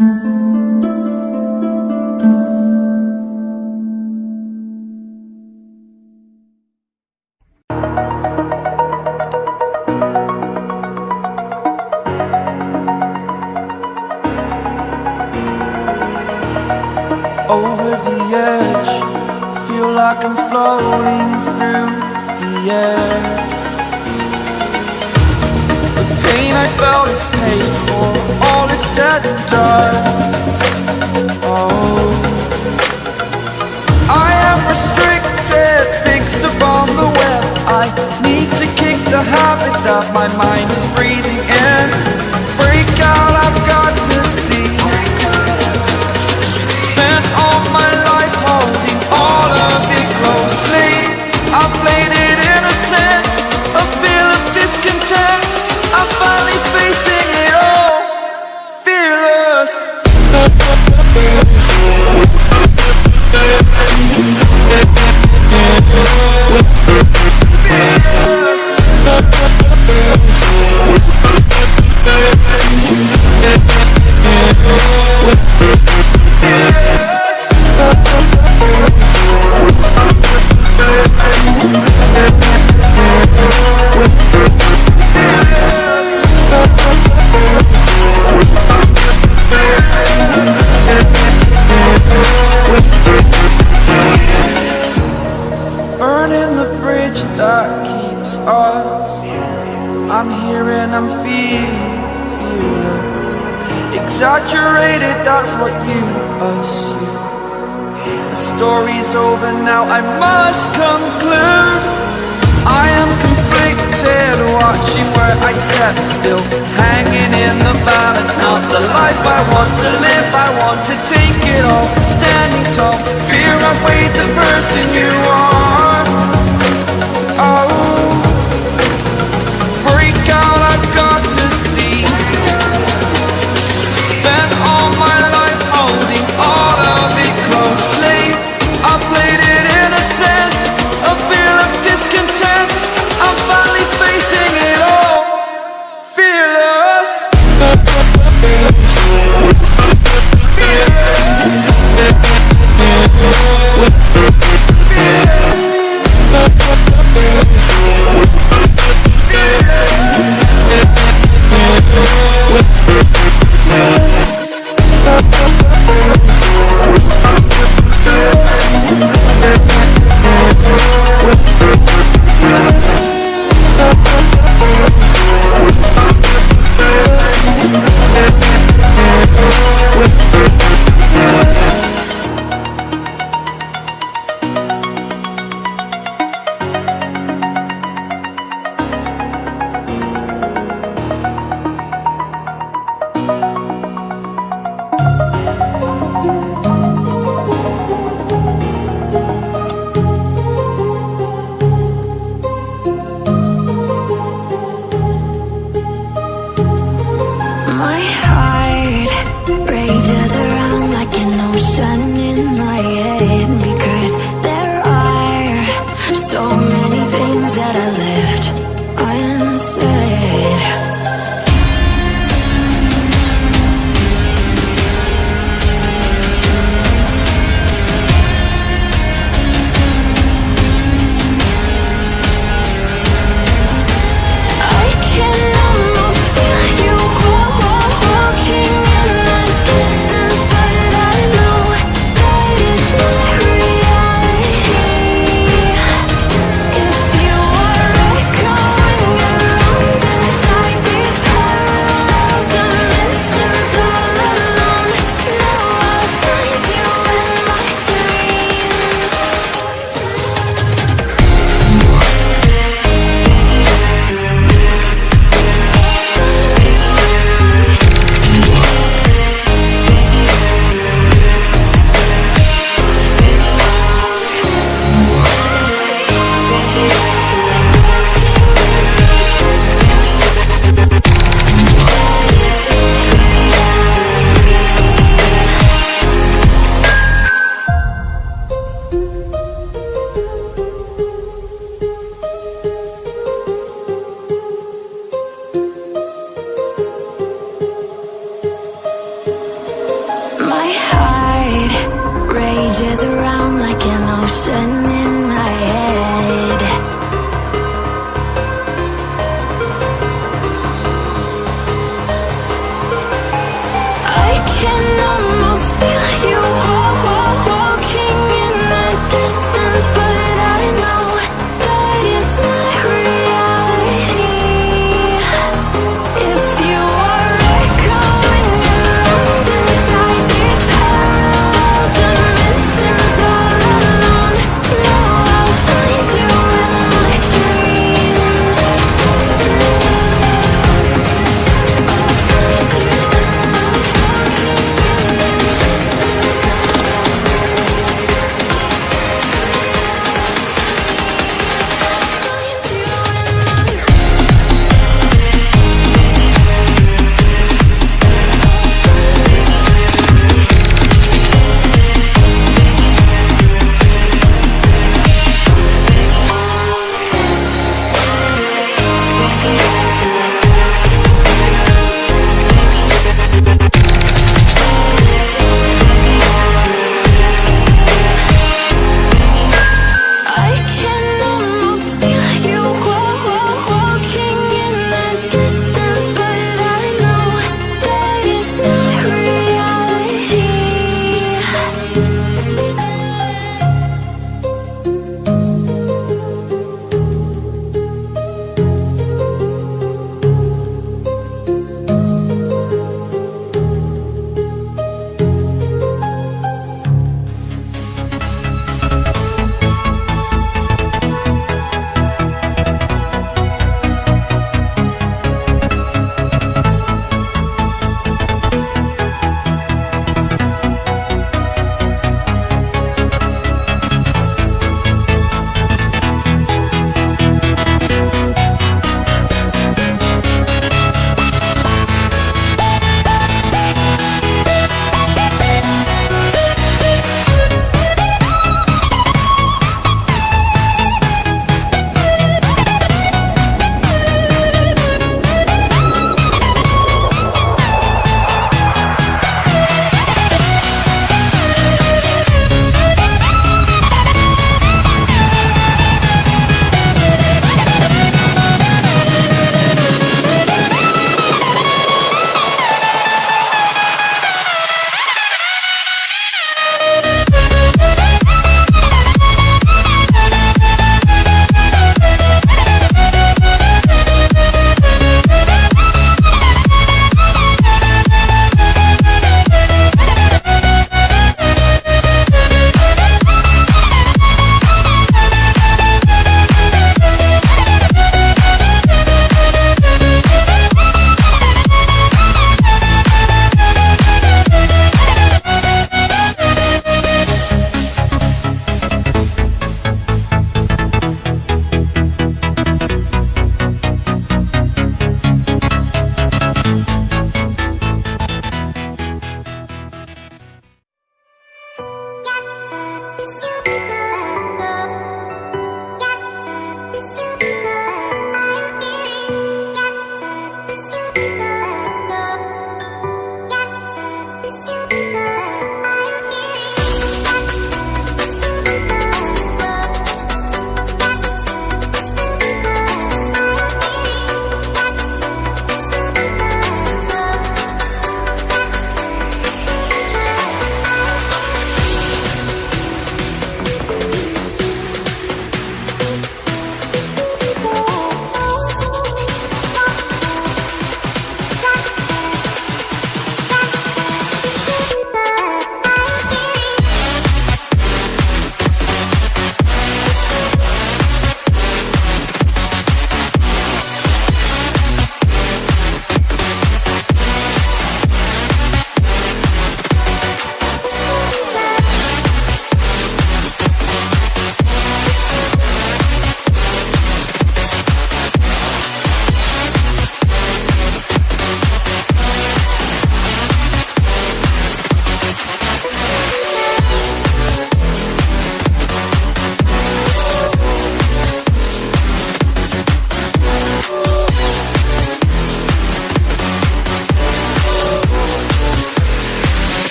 Over the edge, feel like I'm floating through the air. The pain I felt is paid for, all is said and done. Oh, I am restricted, fixed upon the web. I need to kick the habit that my mind is breathing in. Break out, I've got to see. Spent all my life holding all of it closely. I played it innocent, a feel of discontent. I'm finally facing it all, fearless. Burning the bridge that keeps us. I'm here and I'm feeling fearless. Exaggerated, that's what you assume. The story's over now, I must conclude. I am conflicted, watching where I step still, hanging in the balance. Not the life I want to live, I want to take it all. Standing tall, fear I've weighed the person you are. Oh, break out, I've got to see. Spent all my life holding all of it closely. I played it innocent, a feel of discontent. I'm finally facing it all, fearless. Fearless. changes around like an ocean